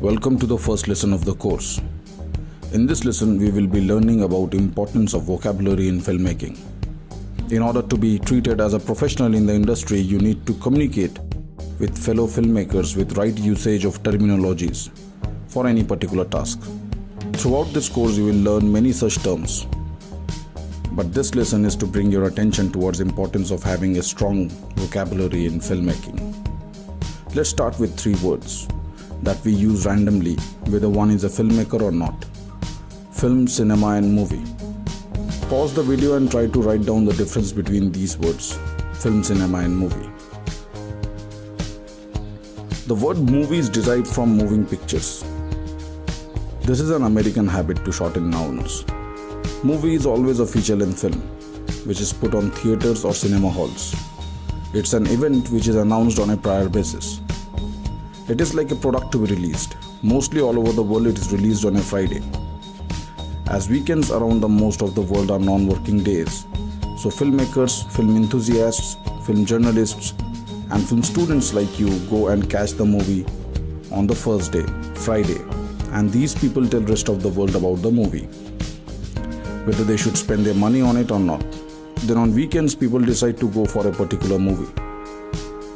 Welcome to the first lesson of the course. In this lesson, we will be learning about importance of vocabulary in filmmaking. In order to be treated as a professional in the industry, you need to communicate with fellow filmmakers with right usage of terminologies for any particular task. Throughout this course, you will learn many such terms. But this lesson is to bring your attention towards importance of having a strong vocabulary in filmmaking. Let's start with three words that we use randomly, whether one is a filmmaker or not. Film, cinema and movie. Pause the video and try to write down the difference between these words, film, cinema and movie. The word movie is derived from moving pictures. This is an American habit to shorten nouns. Movie is always a feature-length film, which is put on theaters or cinema halls. It's an event which is announced on a prior basis. It is like a product to be released. Mostly all over the world it is released on a Friday. As weekends around the most of the world are non-working days, so filmmakers, film enthusiasts, film journalists and film students like you go and catch the movie on the first day, Friday, and these people tell rest of the world about the movie, whether they should spend their money on it or not. Then on weekends people decide to go for a particular movie.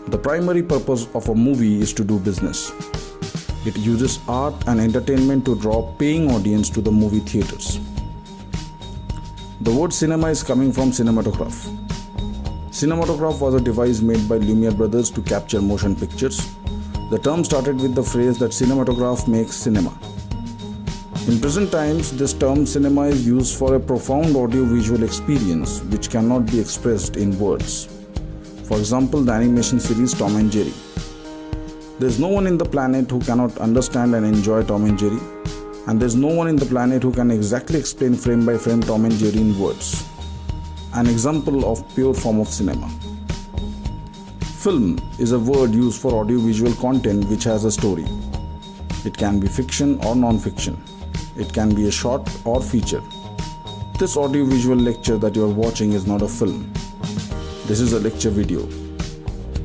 The primary purpose of a movie is to do business. It uses art and entertainment to draw paying audience to the movie theaters. The word cinema is coming from cinematograph. Cinematograph was a device made by Lumiere brothers to capture motion pictures. The term started with the phrase that cinematograph makes cinema. In present times, this term cinema is used for a profound audio-visual experience which cannot be expressed in words. For example, the animation series Tom and Jerry. There is no one in the planet who cannot understand and enjoy Tom and Jerry, and there is no one in the planet who can exactly explain frame by frame Tom and Jerry in words. An example of pure form of cinema. Film is a word used for audio-visual content which has a story. It can be fiction or non-fiction. It can be a short or feature. This audio-visual lecture that you are watching is not a film. This is a lecture video.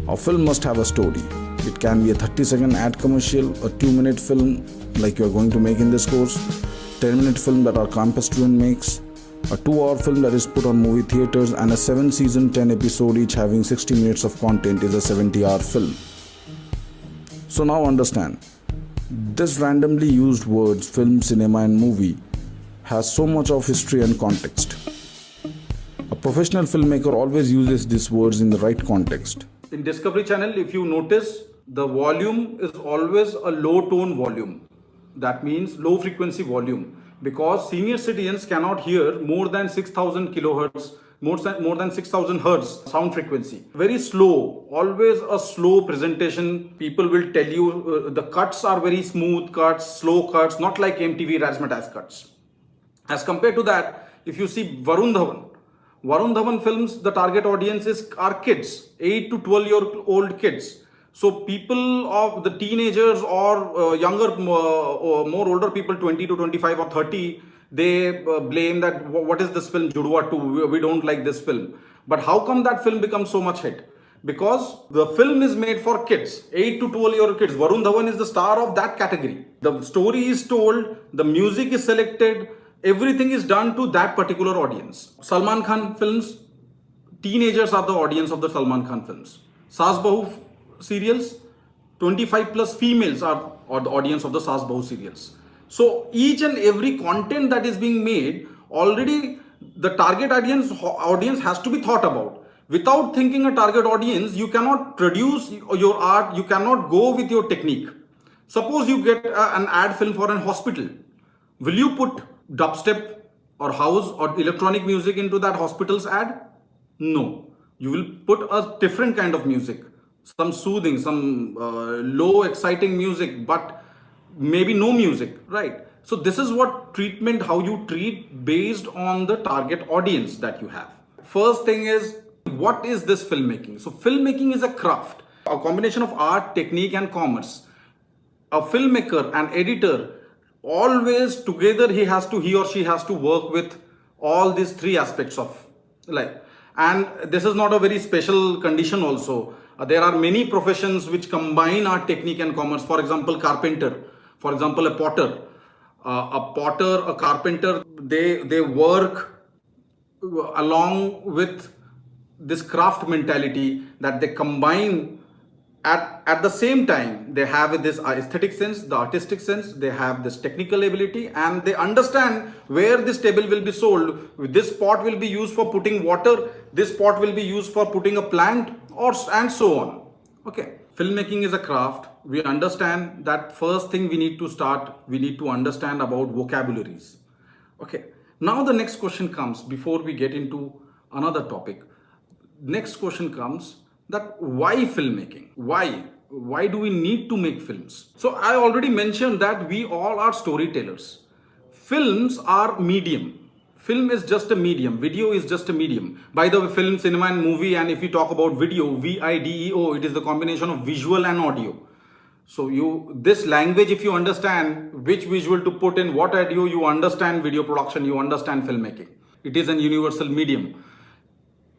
A film must have a story. It can be a 30-second ad commercial, a 2-minute film like you are going to make in this course, 10-minute film that our campus student makes, a 2-hour film that is put on movie theaters, and a 7-season 10-episode each having 60 minutes of content is a 70-hour film. So now understand, this randomly used words film, cinema and movie has so much of history and context. A professional filmmaker always uses these words in the right context. In Discovery Channel, if you notice, the volume is always a low tone volume. That means low frequency volume, because senior citizens cannot hear more than 6000 kilohertz, more than 6000 hertz sound frequency. Very slow, always a slow presentation. People will tell you the cuts are very smooth cuts, slow cuts, not like MTV Razzmatazz cuts. As compared to that, if you see Varun Dhawan films, the target audience are kids, 8 to 12-year-old kids. So people of the teenagers or younger, more older people, 20 to 25 or 30, they blame that what is this film Judwa 2, we don't like this film. But how come that film becomes so much hit? Because the film is made for kids, 8 to 12-year-old kids. Varun Dhawan is the star of that category. The story is told, the music is selected, everything is done to that particular audience. Salman Khan films, teenagers are the audience of the Salman Khan films. Saas Bahu serials, 25 plus females are the audience of the Saas Bahu serials. So each and every content that is being made, already the target audience has to be thought about. Without thinking a target audience, you cannot produce your art, you cannot go with your technique. Suppose you get an ad film for an hospital. Will you put dubstep or house or electronic music into that hospital's ad? No. You will put a different kind of music, some soothing, some low exciting music, but maybe no music, right? So this is what treatment, how you treat based on the target audience that you have. First thing is, what is this filmmaking? So filmmaking is a craft, a combination of art, technique and commerce. A filmmaker, an editor, always together he or she has to work with all these three aspects of life. And this is not a very special condition also. There are many professions which combine art, technique and commerce. For example, carpenter. For example, a carpenter, they work along with this craft mentality that they combine. At the same time, they have this aesthetic sense, the artistic sense, they have this technical ability, and they understand where this table will be sold. This pot will be used for putting water, this pot will be used for putting a plant, and so on. Okay, filmmaking is a craft. We understand that first thing we need to understand about vocabularies. Okay, now the next question comes before we get into another topic. Next question comes that why filmmaking? Why do we need to make films? So I already mentioned that we all are storytellers. Films are medium. Film is just a medium. Video is just a medium. By the way, film, cinema and movie, and if you talk about video, video, it is the combination of visual and audio. So this language, if you understand which visual to put in what audio, you understand video production, you understand filmmaking. It is a universal medium.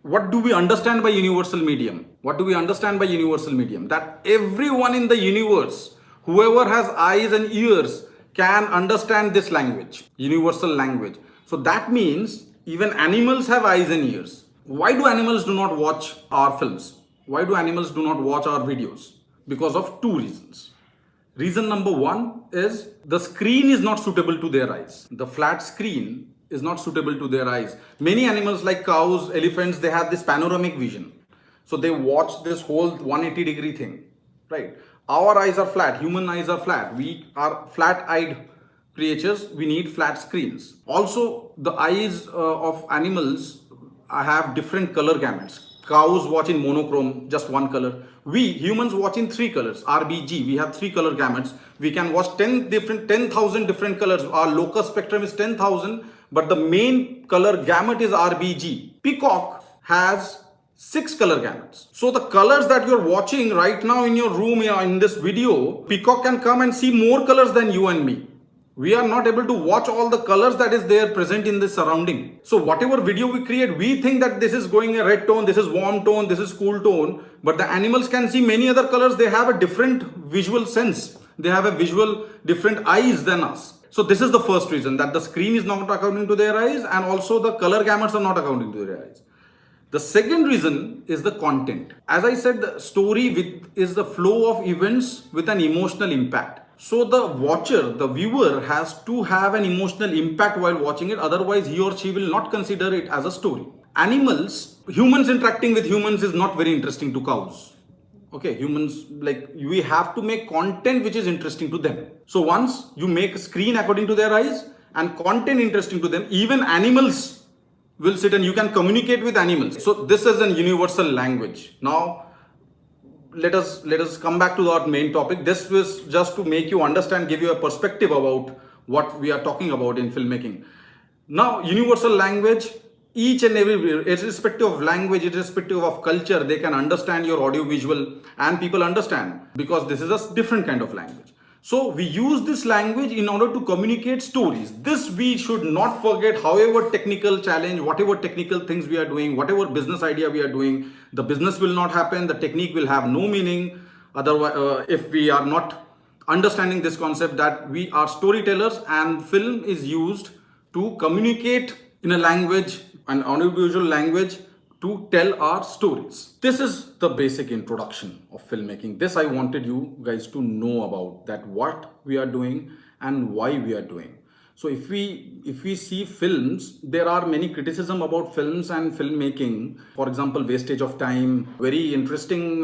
What do we understand by universal medium? What do we understand by universal medium? That everyone in the universe, whoever has eyes and ears, can understand this language, universal language. So that means even animals have eyes and ears. Why do animals do not watch our films? Why do animals do not watch our videos? Because of two reasons. Reason number one is the screen is not suitable to their eyes. The flat screen is not suitable to their eyes. Many animals like cows, elephants, they have this panoramic vision. So they watch this whole 180-degree thing, right? Our eyes are flat, human eyes are flat. We are flat-eyed creatures, we need flat screens. Also, the eyes of animals have different color gamuts. Cows watch in monochrome, just one color. We humans watch in three colors, RBG. We have three color gamuts. We can watch 10,000 different colors. Our locus spectrum is 10,000, but the main color gamut is RBG. Peacock has 6 color gamuts. So the colors that you're watching right now in your room in this video, Peacock can come and see more colors than you and me. We are not able to watch all the colors that is there present in this surrounding. So whatever video we create, we think that this is going a red tone, this is warm tone, this is cool tone. But the animals can see many other colors. They have a different visual sense. They have a visual different eyes than us. So this is the first reason, that the screen is not according to their eyes, and also the color gamuts are not according to their eyes. The second reason is the content. As I said, the story is the flow of events with an emotional impact. So the watcher, the viewer, has to have an emotional impact while watching it. Otherwise, he or she will not consider it as a story. Humans interacting with humans is not very interesting to cows. Okay, humans, we have to make content which is interesting to them. So once you make a screen according to their eyes and content interesting to them, even animals will sit and you can communicate with animals. So this is a universal language. Now, let us come back to our main topic. This was just to make you understand, give you a perspective about what we are talking about in filmmaking. Now, universal language, each and every, irrespective of language, irrespective of culture, they can understand your audio visual, and people understand because this is a different kind of language. So we use this language in order to communicate stories. This we should not forget. However technical challenge, whatever technical things we are doing, whatever business idea we are doing, the business will not happen, the technique will have no meaning. Otherwise, if we are not understanding this concept that we are storytellers and film is used to communicate in a language, an audiovisual language, to tell our stories. This is the basic introduction of filmmaking. This I wanted you guys to know about, that what we are doing and why we are doing. So if we see films, there are many criticism about films and filmmaking. For example, wastage of time. Very interesting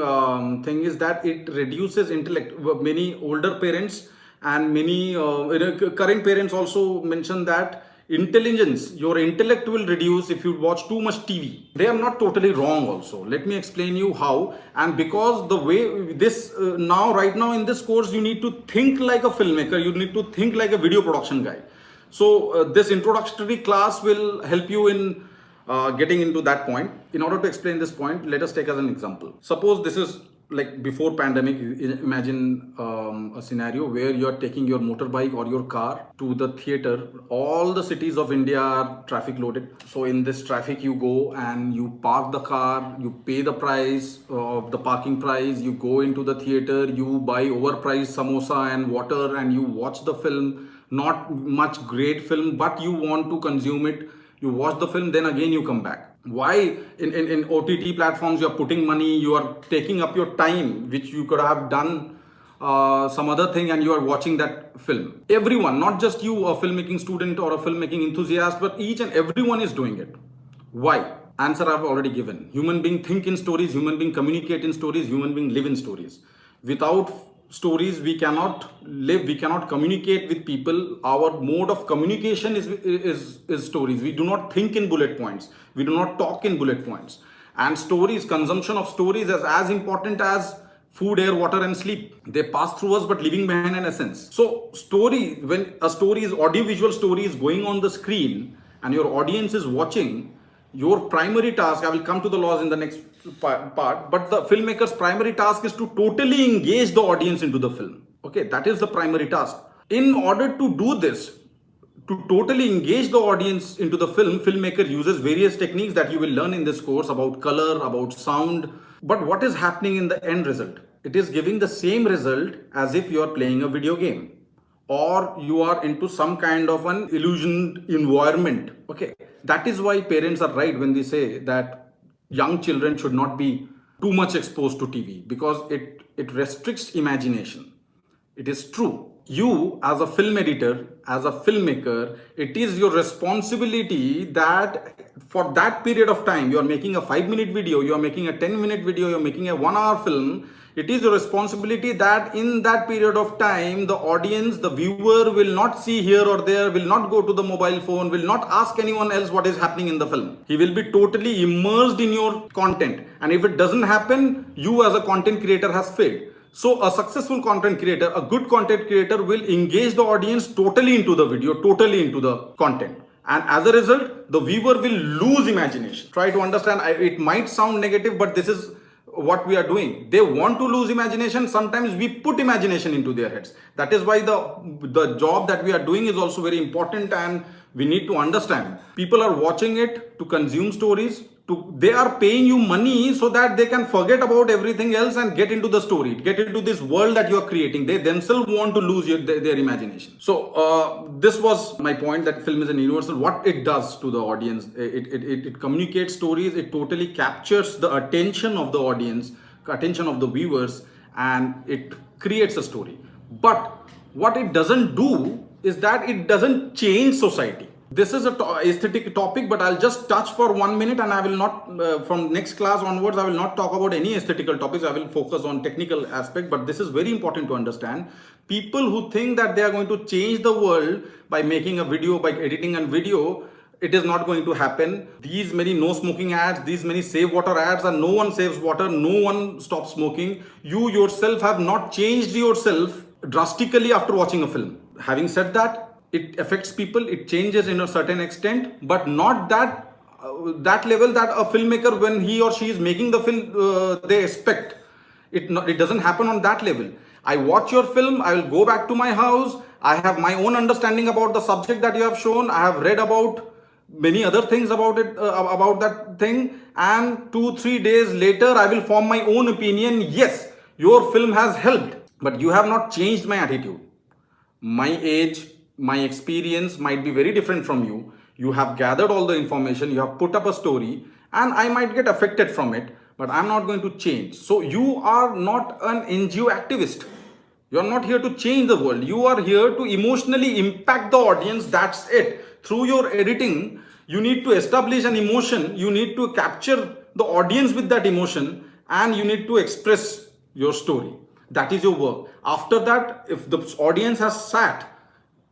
thing is that it reduces intellect. Many older parents and many current parents also mention that your intellect will reduce if you watch too much TV. They are not totally wrong also. Let me explain you how. And because the way this right now in this course, you need to think like a filmmaker, you need to think like a video production guy. So this introductory class will help you in getting into that point. In order to explain this point, let us take as an example. Suppose this is like before pandemic, imagine a scenario where you are taking your motorbike or your car to the theater. All the cities of India are traffic loaded. So in this traffic, you go and you park the car, you pay the price of the parking price, you go into the theater, you buy overpriced samosa and water, and you watch the film. Not much great film, but you want to consume it. You watch the film, then again you come back. Why in OTT platforms you are putting money, you are taking up your time which you could have done some other thing, and you are watching that film. Everyone, not just you, a filmmaking student or a filmmaking enthusiast, but each and everyone is doing it. Why? Answer I've already given. Human being think in stories, human being communicate in stories, human being live in stories. Without stories we cannot live, we cannot communicate with people. Our mode of communication is stories. We do not think in bullet points, we do not talk in bullet points. And stories, consumption of stories is as important as food, air, water and sleep. They pass through us but leaving behind an essence. So story, when a story is audiovisual story is going on the screen and your audience is watching, your primary task, I will come to the laws in the next part, but the filmmaker's primary task is to totally engage the audience into the film. Okay, that is the primary task. In order to do this, to totally engage the audience into the film, filmmaker uses various techniques that you will learn in this course about color, about sound. But what is happening in the end result? It is giving the same result as if you are playing a video game or you are into some kind of an illusioned environment. Okay, that is why parents are right when they say that young children should not be too much exposed to TV, because it restricts imagination. It is true. You as a film editor, as a filmmaker, it is your responsibility that for that period of time, you are making a 5-minute video, you are making a 10-minute video, you are making a 1-hour film. It is your responsibility that in that period of time, the audience, the viewer will not see here or there, will not go to the mobile phone, will not ask anyone else what is happening in the film. He will be totally immersed in your content. And if it doesn't happen, you as a content creator has failed. So a successful content creator, a good content creator will engage the audience totally into the video, totally into the content. And as a result, the viewer will lose imagination. Try to understand, it might sound negative, but this is what we are doing. They want to lose imagination. Sometimes we put imagination into their heads. That is why the job that we are doing is also very important, and we need to understand. People are watching it to consume stories. They are paying you money so that they can forget about everything else and get into the story, get into this world that you are creating. They themselves want to lose their imagination. So this was my point, that film is a universal. What it does to the audience, it communicates stories. It totally captures the attention of the audience, attention of the viewers, and it creates a story. But what it doesn't do is that it doesn't change society. This is a aesthetic topic, but I'll just touch for 1 minute, and I will not, from next class onwards, I will not talk about any aesthetical topics. I will focus on technical aspect, but this is very important to understand. People who think that they are going to change the world by making a video, by editing a video, it is not going to happen. These many no smoking ads, these many save water ads, and no one saves water, no one stops smoking. You yourself have not changed yourself drastically after watching a film. Having said that, it affects people, it changes in a certain extent, but not that level that a filmmaker, when he or she is making the film, they expect. It doesn't happen on that level. I watch your film, I will go back to my house, I have my own understanding about the subject that you have shown, I have read about many other things about it, about that thing, and 2-3 days later I will form my own opinion. Yes, your film has helped, but you have not changed my attitude. My age, my experience might be very different from you. You have gathered all the information, you have put up a story, and I might get affected from it, but I'm not going to change. So you are not an NGO activist. You are not here to change the world. You are here to emotionally impact the audience. That's it. Through your editing, you need to establish an emotion. You need to capture the audience with that emotion, and you need to express your story. That is your work. After that, if the audience has sat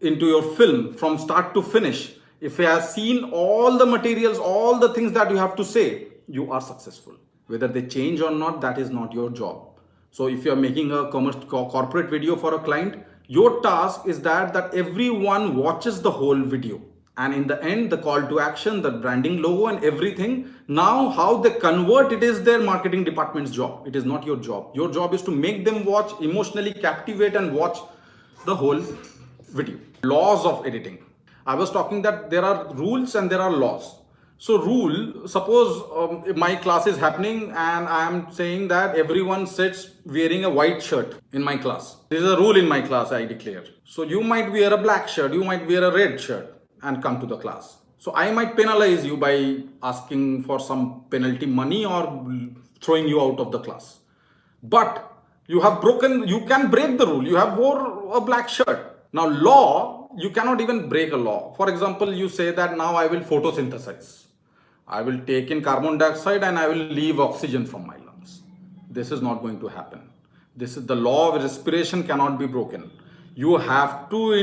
into your film from start to finish, if he has seen all the materials, all the things that you have to say, you are successful. Whether they change or not, that is not your job. So if you are making a corporate video for a client, your task is that everyone watches the whole video. And in the end, the call to action, the branding logo and everything, now how they convert it is their marketing department's job. It is not your job. Your job is to make them watch, emotionally captivate and watch the whole video. Laws of editing. I was talking that there are rules and there are laws. So rule, suppose my class is happening and I am saying that everyone sits wearing a white shirt in my class. This is a rule in my class, I declare. So you might wear a black shirt, you might wear a red shirt and come to the class. So I might penalize you by asking for some penalty money or throwing you out of the class. But you can break the rule. You have wore a black shirt. Now law, you cannot even break a law. For example, you say that now I will photosynthesize. I will take in carbon dioxide and I will leave oxygen from my lungs. This is not going to happen. This is the law of respiration cannot be broken. You have to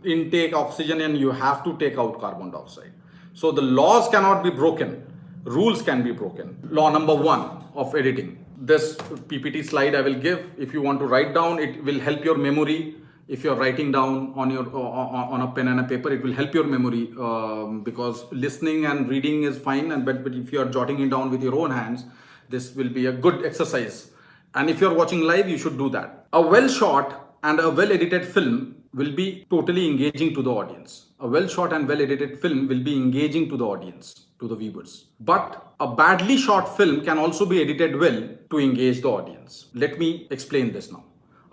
intake oxygen and you have to take out carbon dioxide. So the laws cannot be broken. Rules can be broken. Law number 1 of editing. This PPT slide I will give. If you want to write down, it will help your memory. If you're writing down on a pen and a paper, it will help your memory because listening and reading is fine. But if you are jotting it down with your own hands, this will be a good exercise. And if you're watching live, you should do that. A well shot and a well edited film will be totally engaging to the audience. A well shot and well edited film will be engaging to the audience, to the viewers. But a badly shot film can also be edited well to engage the audience. Let me explain this now.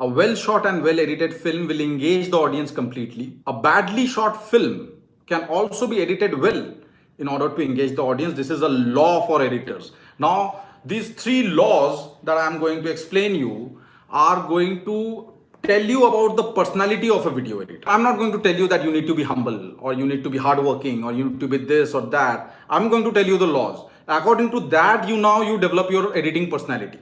A well shot and well edited film will engage the audience completely. A badly shot film can also be edited well in order to engage the audience. This is a law for editors. Now, these 3 laws that I am going to explain you are going to tell you about the personality of a video editor. I'm not going to tell you that you need to be humble or you need to be hardworking or you need to be this or that. I'm going to tell you the laws. According to that, you develop your editing personality.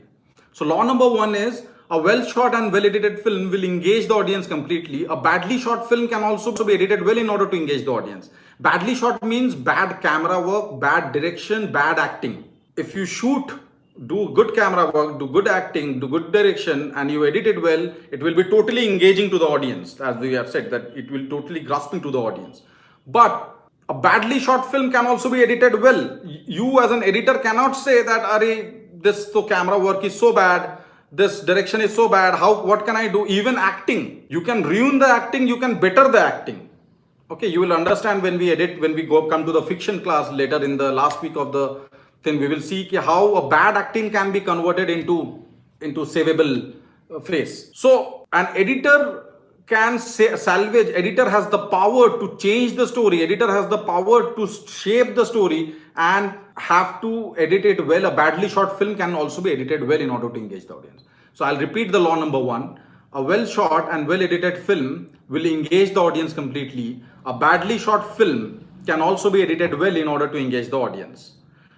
So law number 1 is a well shot and well edited film will engage the audience completely. A badly shot film can also be edited well in order to engage the audience. Badly shot means bad camera work, bad direction, bad acting. If you do good camera work, do good acting, do good direction, and you edit it well, it will be totally engaging to the audience. As we have said, that it will totally grasping to the audience. But a badly shot film can also be edited well. You as an editor cannot say that, this camera work is so bad, this direction is so bad, what can I do? Even acting, you can ruin the acting, you can better the acting. Okay, you will understand when we come to the fiction class later in the last week of the thing, we will see how a bad acting can be converted into savable phrase. So an editor can salvage, editor has the power to change the story, editor has the power to shape the story and have to edit it well. A badly shot film can also be edited well in order to engage the audience. So I'll repeat the law number 1. A well shot and well edited film will engage the audience completely. A badly shot film can also be edited well in order to engage the audience.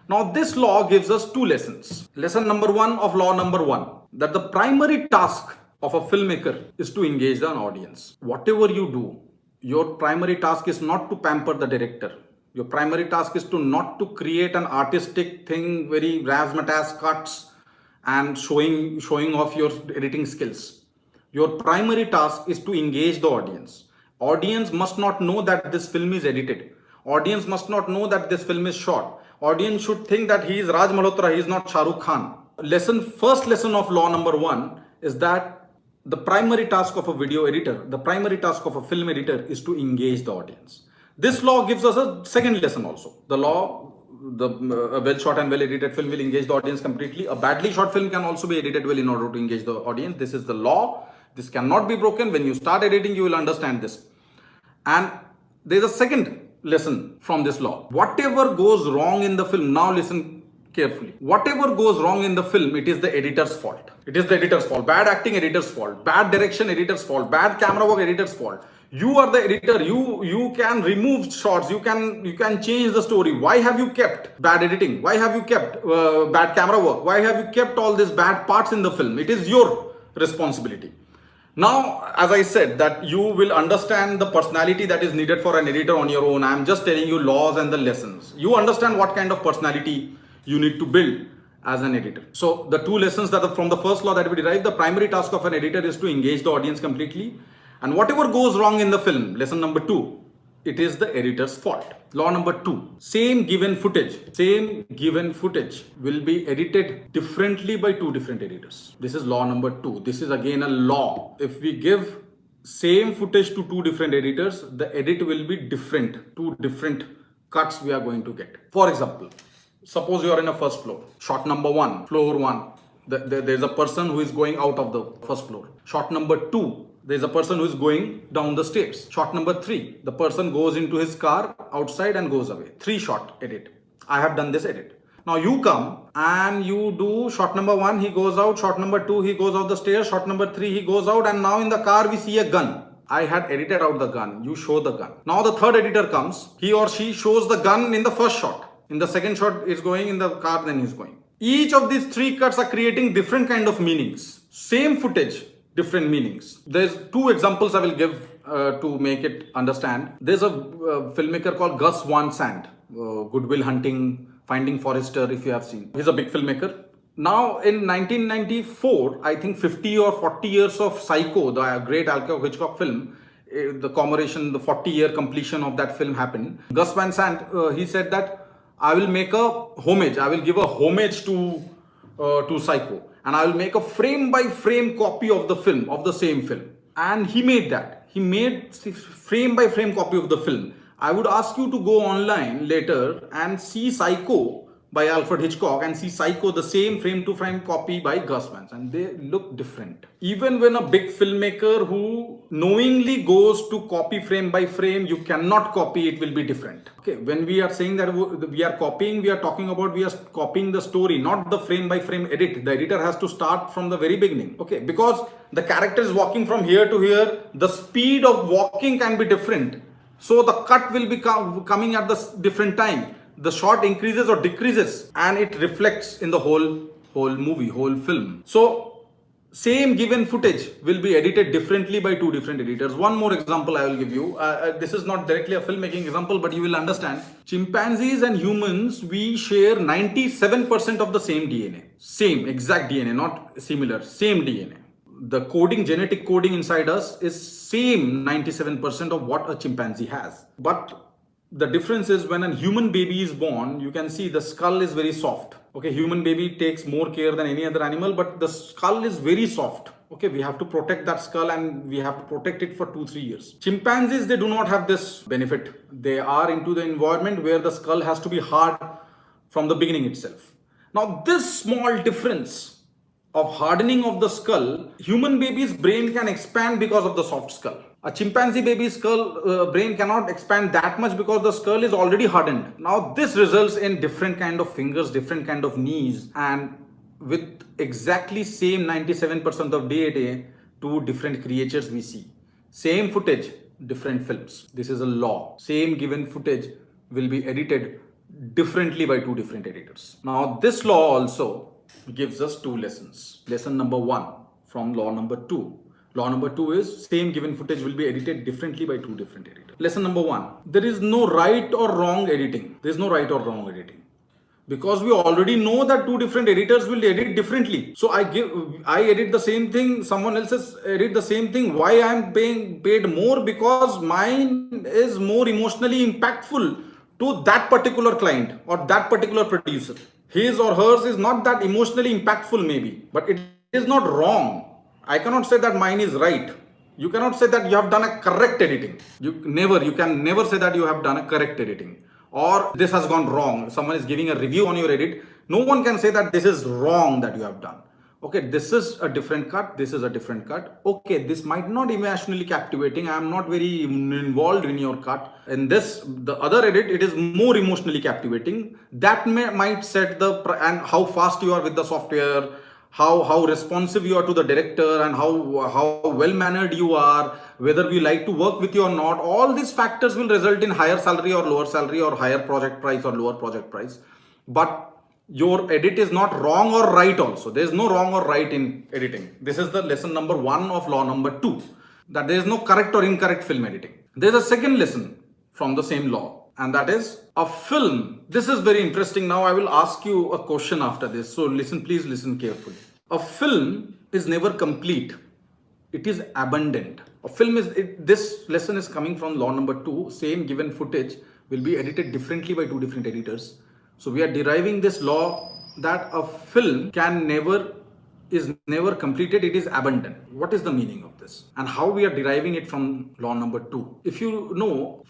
Now this law gives us 2 lessons. Lesson number 1 of law number 1, that the primary task of a filmmaker is to engage an audience. Whatever you do, your primary task is not to pamper the director. Your primary task is not to create an artistic thing, very razzmatazz cuts and showing off your editing skills. Your primary task is to engage the audience. Audience must not know that this film is edited. Audience must not know that this film is shot. Audience should think that he is Raj Malhotra, he is not Shah Rukh Khan. First lesson of law number 1 is that the primary task of a video editor, the primary task of a film editor is to engage the audience. This law gives us a second lesson also. The law, a well shot and well edited film will engage the audience completely. A badly shot film can also be edited well in order to engage the audience. This is the law. This cannot be broken. When you start editing, you will understand this. And there is a second lesson from this law. Whatever goes wrong in the film, now listen carefully. Whatever goes wrong in the film, it is the editor's fault. It is the editor's fault. Bad acting, editor's fault. Bad direction, editor's fault. Bad camera work, editor's fault. You are the editor. You can remove shots. You can change the story. Why have you kept bad editing? Why have you kept bad camera work? Why have you kept all these bad parts in the film? It is your responsibility. Now, as I said, that you will understand the personality that is needed for an editor on your own. I am just telling you laws and the lessons. You understand what kind of personality you need to build as an editor. So the 2 lessons that are from the first law that we derived, the primary task of an editor is to engage the audience completely. And whatever goes wrong in the film, lesson number 2, it is the editor's fault. Law number 2, same given footage will be edited differently by two different editors. This is law number 2. This is again a law. If we give same footage to two different editors, the edit will be different. Two different cuts we are going to get. For example, suppose you are in a first floor. Shot number 1, floor 1. There's a person who is going out of the first floor. Shot number 2, there's a person who is going down the stairs. Shot number 3, the person goes into his car outside and goes away. 3-shot edit. I have done this edit. Now you come and you do shot number 1, he goes out. Shot number 2, he goes out the stairs. Shot number 3, he goes out. And now in the car we see a gun. I had edited out the gun. You show the gun. Now the third editor comes. He or she shows the gun in the first shot. In the second shot is going in the car, then he's going. Each of these 3 cuts are creating different kind of meanings. Same footage, different meanings. There's 2 examples I will give to make it understand. There's a filmmaker called Gus Van Sant, Good Will Hunting, Finding Forrester, if you have seen. He's a big filmmaker. Now in 1994, I think 50 or 40 years of Psycho, the great Alfred Hitchcock film, the commemoration, the 40-year completion of that film happened. Gus Van Sant, he said that I will make a homage, I will give a homage to Psycho, and I will make a frame by frame copy of the film, of the same film. And he made that. He made frame by frame copy of the film. I would ask you to go online later and see Psycho by Alfred Hitchcock and see Psycho, the same frame to frame copy by Gus Van Sant, and they look different. Even when a big filmmaker who knowingly goes to copy frame by frame, you cannot copy, it will be different. Okay, when we are saying that we are copying, we are talking about we are copying the story, not the frame by frame edit. The editor has to start from the very beginning. Okay, because the character is walking from here to here, the speed of walking can be different. So the cut will be coming at the different time. The shot increases or decreases and it reflects in the whole movie, whole film. So same given footage will be edited differently by two different editors. One more example I will give you. This is not directly a filmmaking example, but you will understand. Chimpanzees and humans, we share 97% of the same DNA. Same, exact DNA, not similar, same DNA. The coding, genetic coding inside us is same 97% of what a chimpanzee has. But the difference is when a human baby is born, you can see the skull is very soft. Okay, human baby takes more care than any other animal, but the skull is very soft. Okay, we have to protect that skull and we have to protect it for 2-3 years. Chimpanzees, they do not have this benefit. They are into the environment where the skull has to be hard from the beginning itself. Now, this small difference of hardening of the skull, human baby's brain can expand because of the soft skull. A chimpanzee baby's skull brain cannot expand that much because the skull is already hardened. Now this results in different kind of fingers, different kind of knees, and with exactly same 97% of DNA, two different creatures we see. Same footage, different films. This is a law. Same given footage will be edited differently by two different editors. Now this law also gives us 2 lessons. Lesson number 1 from law number 2. Law number 2 is same given footage will be edited differently by 2 different editors. Lesson number 1. There is no right or wrong editing. There is no right or wrong editing. Because we already know that 2 different editors will edit differently. So I edit the same thing, someone else edit the same thing. Why I am being paid more? Because mine is more emotionally impactful to that particular client or that particular producer. His or hers is not that emotionally impactful maybe, but it is not wrong. I cannot say that mine is right. You cannot say that you have done a correct editing. You can never say that you have done a correct editing. Or this has gone wrong. Someone is giving a review on your edit. No one can say that this is wrong that you have done. Okay, this is a different cut. This is a different cut. Okay, this might not be emotionally captivating. I am not very involved in your cut. In this, the other edit, it is more emotionally captivating. That might set and how fast you are with the software, how responsive you are to the director, and how well-mannered you are, whether we like to work with you or not. All these factors will result in higher salary or lower salary, or higher project price or lower project price. But your edit is not wrong or right also. There is no wrong or right in editing. This is the lesson number 1 of law number 2. That there is no correct or incorrect film editing. There is a second lesson from the same law. And that is a film. This is very interesting. Now I will ask you a question after this. So please listen carefully. A film is never complete. It is abundant. A film is, this lesson is coming from law number 2. Same given footage will be edited differently by two different editors. So we are deriving this law that a film is never completed, it is abandoned. What is the meaning of this? And how we are deriving it from law number 2? If you know,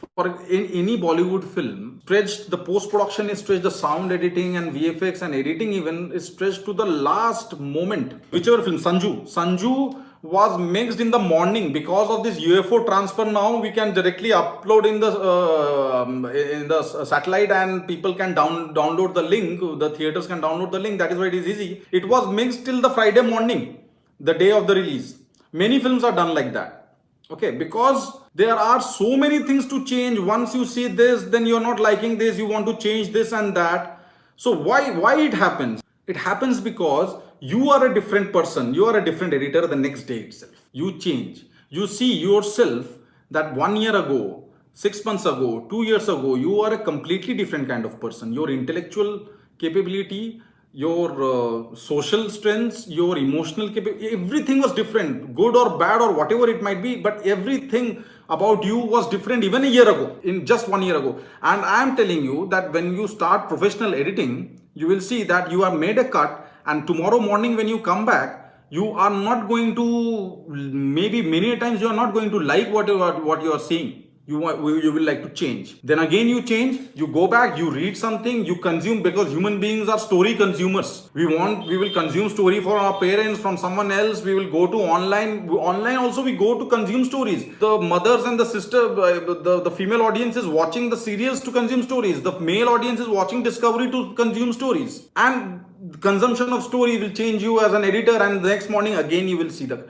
in any Bollywood film, the post-production is stretched, the sound editing and VFX and editing even is stretched to the last moment. Whichever film, Sanju was mixed in the morning. Because of this UFO transfer, now we can directly upload in the satellite and people can download the link. The theaters can download the link. That is why it is easy. It was mixed till the Friday morning, the day of the release. Many films are done like that. Okay, because there are so many things to change. Once you see this, then you're not liking this, you want to change this and that. So why it happens? It happens because you are a different person, you are a different editor the next day itself. You change. You see yourself that 1 year ago, 6 months ago, 2 years ago, you are a completely different kind of person. Your intellectual capability, your social strengths, your emotional capability, everything was different, good or bad or whatever it might be, but everything about you was different even a year ago, in just 1 year ago. And I am telling you that when you start professional editing, you will see that you have made a cut, and tomorrow morning when you come back, you are not going to, maybe many times you are not going to like what you are seeing. You will like to change. Then again you change, you go back, you read something, you consume, because human beings are story consumers. We will consume story from our parents, from someone else. We will go to online. Online also we go to consume stories. The mothers and the sister, the female audience is watching the serials to consume stories. The male audience is watching Discovery to consume stories. And consumption of story will change you as an editor, and the next morning again you will see that.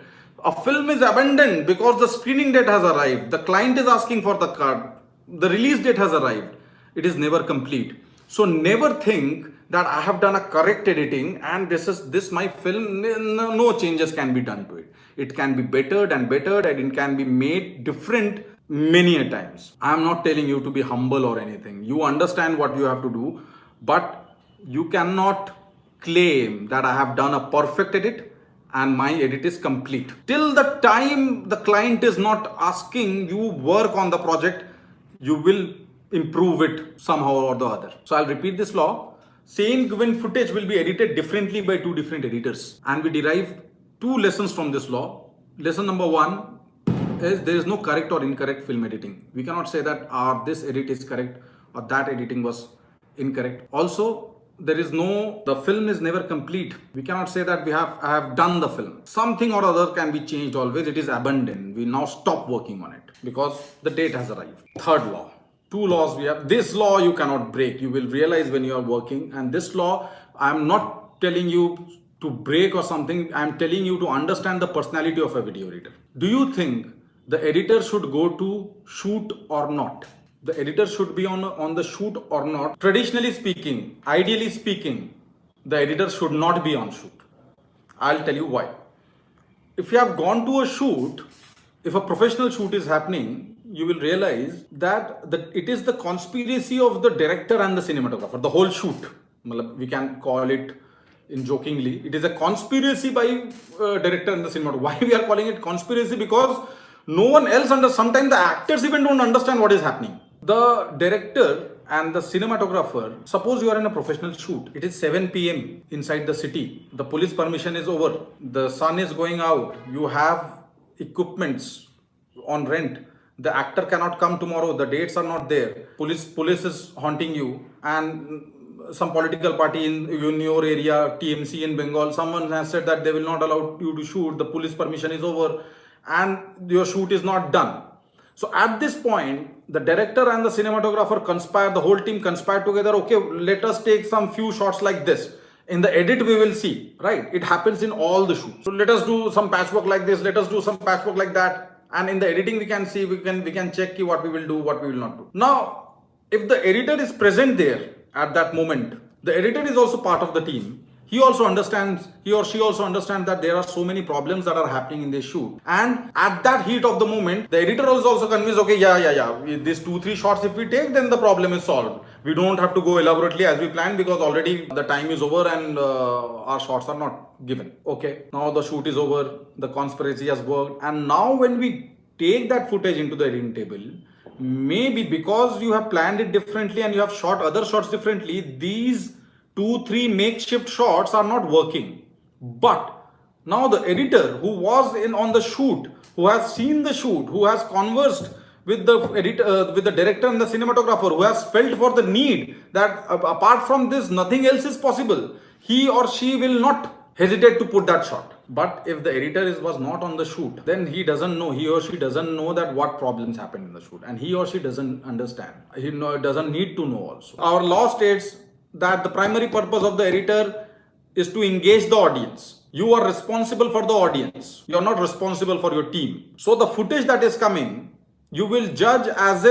A film is abandoned because the screening date has arrived. The client is asking for the card. The release date has arrived. It is never complete. So never think that I have done a correct editing and this my film, no changes can be done to it. It can be bettered and it can be made different many a times. I am not telling you to be humble or anything. You understand what you have to do, but you cannot claim that I have done a perfect edit and my edit is complete. Till the time the client is not asking you work on the project, you will improve it somehow or the other. So I'll repeat this law. Same given footage will be edited differently by two different editors. And we derive two lessons from this law. Lesson number 1 is there is no correct or incorrect film editing. We cannot say that this edit is correct or that editing was incorrect. Also, the film is never complete. We cannot say that I have done the film. Something or other can be changed always. It is abandoned. We now stop working on it because the date has arrived. Third law. Two laws we have. This law you cannot break. You will realize when you are working. And this law, I am not telling you to break or something. I am telling you to understand the personality of a video editor. Do you think the editor should go to shoot or not? The editor should be on the shoot or not? Traditionally speaking, ideally speaking, the editor should not be on shoot. I'll tell you why. If you have gone to a shoot, if a professional shoot is happening, you will realize that it is the conspiracy of the director and the cinematographer, the whole shoot. We can call it in jokingly. It is a conspiracy by director and the cinematographer. Why we are calling it conspiracy? Because no one else sometimes the actors even don't understand what is happening. The director and the cinematographer, suppose you are in a professional shoot, it is 7 p.m. inside the city, the police permission is over, the sun is going out, you have equipments on rent, the actor cannot come tomorrow, the dates are not there, police is haunting you, and some political party in your area, TMC in Bengal, someone has said that they will not allow you to shoot, the police permission is over, and your shoot is not done. So at this point, the director and the cinematographer conspire, the whole team conspire together. Okay, let us take some few shots like this. In the edit, we will see, right? It happens in all the shoots. So let us do some patchwork like this. Let us do some patchwork like that. And in the editing, we can see, we can check what we will do, what we will not do. Now, if the editor is present there at that moment, the editor is also part of the team. He or she also understands that there are so many problems that are happening in this shoot. And at that heat of the moment, the editor is also convinced, okay, these 2-3 shots if we take, then the problem is solved. We don't have to go elaborately as we planned because already the time is over and our shots are not given. Okay, now the shoot is over, the conspiracy has worked. And now when we take that footage into the editing table, maybe because you have planned it differently and you have shot other shots differently, these 2-3 makeshift shots are not working. But now the editor who was in on the shoot, who has seen the shoot, who has conversed with the editor, with the director and the cinematographer, who has felt for the need that apart from this nothing else is possible, he or she will not hesitate to put that shot. But if the editor was not on the shoot, then he or she doesn't know that what problems happened in the shoot, and he or she doesn't understand. He doesn't need to know also. Our law states that the primary purpose of the editor is to engage the audience. You are responsible for the audience. You are not responsible for your team. So the footage that is coming, you will judge as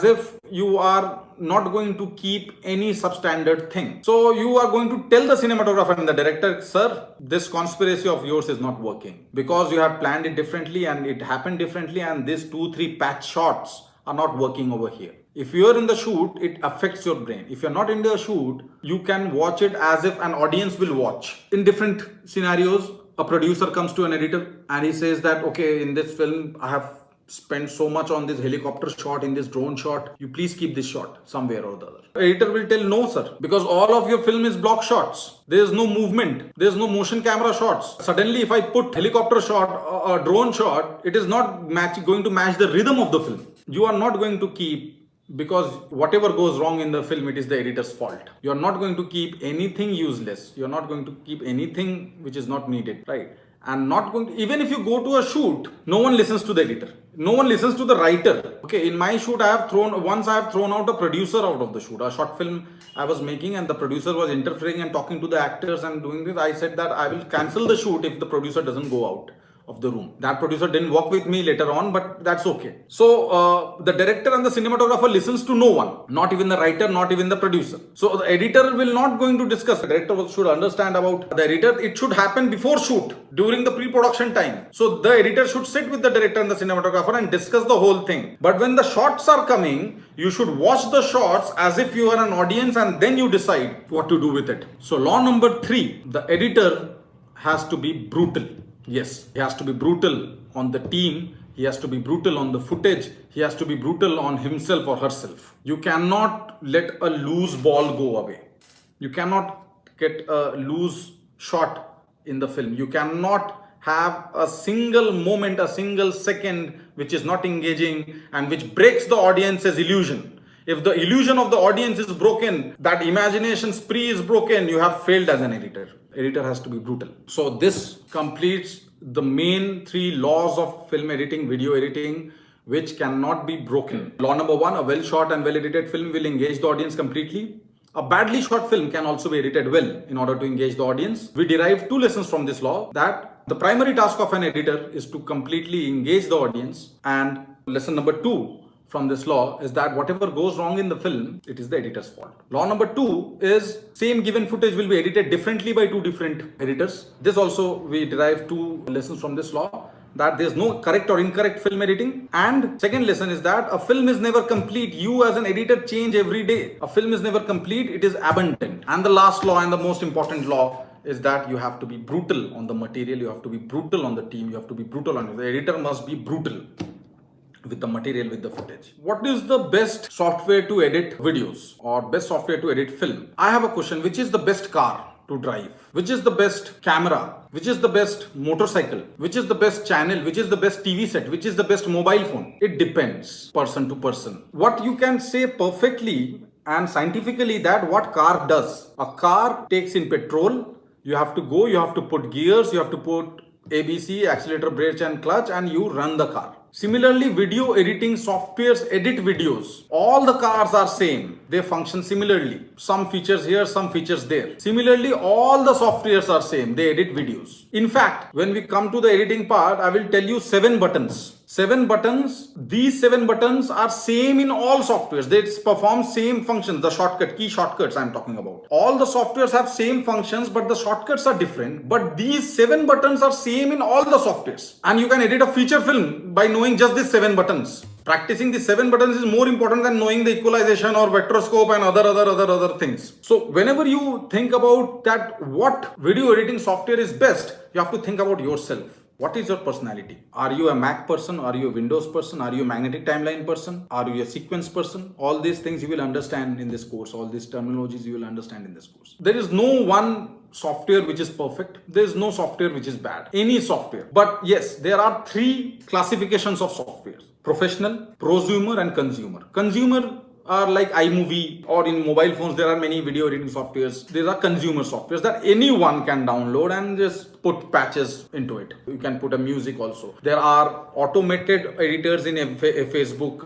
if you are not going to keep any substandard thing. So you are going to tell the cinematographer and the director, sir, this conspiracy of yours is not working because you have planned it differently and it happened differently, and these 2-3 patch shots are not working over here. If you are in the shoot, it affects your brain. If you're not in the shoot, you can watch it as if an audience will watch. In different scenarios, a producer comes to an editor and he says that, okay, in this film, I have spent so much on this helicopter shot, in this drone shot, you please keep this shot somewhere or the other. Editor will tell, no sir, because all of your film is block shots. There is no movement, there is no motion camera shots. Suddenly if I put helicopter shot or drone shot, it is not going to match the rhythm of the film. You are not going to keep, because whatever goes wrong in the film, it is the editor's fault. You are not going to keep anything useless. You are not going to keep anything which is not needed, right? And not going to, even if you go to a shoot, no one listens to the editor. No one listens to the writer. Okay, in my shoot, I have thrown out a producer out of the shoot. A short film I was making and the producer was interfering and talking to the actors and doing this. I said that I will cancel the shoot if the producer doesn't go out of the room. That producer didn't work with me later on, but that's okay. So the director and the cinematographer listens to no one, not even the writer, not even the producer. So the editor will not going to discuss. The director should understand about the editor. It should happen before shoot, during the pre-production time. So the editor should sit with the director and the cinematographer and discuss the whole thing. But when the shots are coming, you should watch the shots as if you are an audience and then you decide what to do with it. So law number 3, the editor has to be brutal. Yes, he has to be brutal on the team. He has to be brutal on the footage. He has to be brutal on himself or herself. You cannot let a loose ball go away. You cannot get a loose shot in the film. You cannot have a single moment, a single second which is not engaging and which breaks the audience's illusion. If the illusion of the audience is broken, that imagination spree is broken, you have failed as an editor. Editor has to be brutal. So this completes the main 3 laws of film editing, video editing, which cannot be broken. Law number 1, a well shot and well edited film will engage the audience completely. A badly shot film can also be edited well in order to engage the audience. We derive 2 lessons from this law, that the primary task of an editor is to completely engage the audience, and lesson number 2 from this law is that whatever goes wrong in the film, it is the editor's fault. Law number 2 is same given footage will be edited differently by 2 different editors. This also we derive 2 lessons from this law, that there is no correct or incorrect film editing. And second lesson is that a film is never complete. You as an editor change every day. A film is never complete, it is abundant. And the last law and the most important law is that you have to be brutal on the material, you have to be brutal on the team, you have to be brutal on it. The editor must be brutal with the material, with the footage. What is the best software to edit videos or best software to edit film? I have a question. Which is the best car to drive? Which is the best camera? Which is the best motorcycle? Which is the best channel? Which is the best TV set? Which is the best mobile phone? It depends person to person. What you can say perfectly and scientifically that what car does. A car takes in petrol. You have to go, you have to put gears, you have to put ABC, accelerator, brake and clutch, and you run the car. Similarly, video editing softwares edit videos. All the cars are same. They function similarly. Some features here, some features there. Similarly, all the softwares are same. They edit videos. In fact, when we come to the editing part, I will tell you 7 buttons. 7 buttons. These 7 buttons are same in all softwares. They perform same functions. The shortcut, key shortcuts I am talking about. All the softwares have same functions, but the shortcuts are different. But these 7 buttons are same in all the softwares. And you can edit a feature film by knowing just these 7 buttons. Practicing the 7 buttons is more important than knowing the equalization or vectorscope and other things. So whenever you think about that, what video editing software is best, you have to think about yourself. What is your personality? Are you a Mac person? Are you a Windows person? Are you a magnetic timeline person? Are you a sequence person? All these things you will understand in this course. All these terminologies you will understand in this course. There is no one software which is perfect. There is no software which is bad. Any software. But yes, there are three classifications of software: professional, prosumer, and consumer. Consumer are like iMovie, or in mobile phones there are many video editing softwares. These are consumer softwares that anyone can download and just put patches into it. You can put a music also. There are automated editors in Facebook,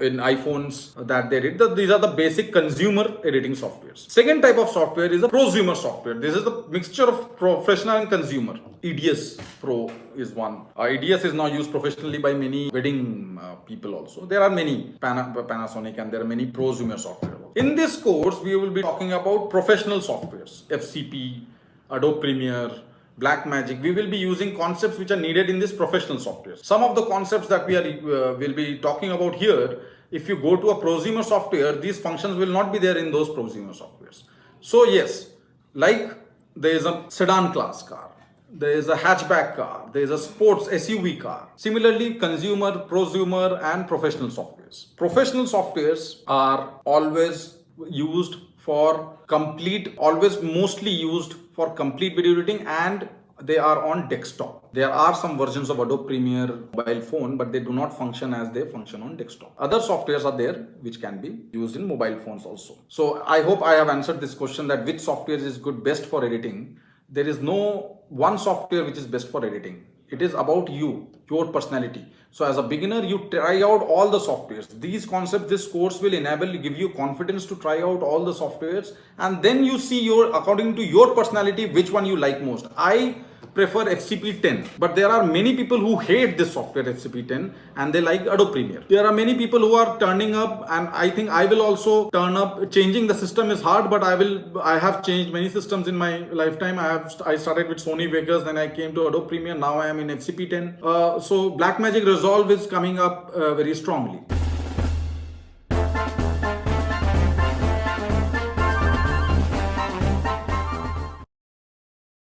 in iPhones that they did. These are the basic consumer editing softwares. Second type of software is a prosumer software. This is the mixture of professional and consumer. EDS Pro is one. EDS is now used professionally by many wedding people also. There are many Panasonic, and there are many prosumer software. In this course, we will be talking about professional softwares: FCP, Adobe Premiere, Blackmagic. We will be using concepts which are needed in this professional software. Some of the concepts that we will be talking about here, if you go to a prosumer software, these functions will not be there in those prosumer softwares. So yes, like there is a sedan class car, there is a hatchback car, there is a sports SUV car. Similarly, consumer, prosumer, and professional softwares. Professional softwares are always used for mostly used for complete video editing, and they are on desktop. There are some versions of Adobe Premiere mobile phone, but they do not function as they function on desktop. Other softwares are there which can be used in mobile phones also. So I hope I have answered this question, that which software is best for editing. There is no one software which is best for editing. It is about you, your personality. So as a beginner, you try out all the softwares. These concepts, this course will give you confidence to try out all the softwares, and then you see according to your personality, which one you like most. I prefer FCP 10, but there are many people who hate this software FCP 10 and they like Adobe Premiere. There are many people who are turning up, and I think I will also turn up. Changing the system is hard, but I have changed many systems in my lifetime. I started with Sony Vegas, then I came to Adobe Premiere, now I am in FCP 10. So Blackmagic Resolve is coming up very strongly.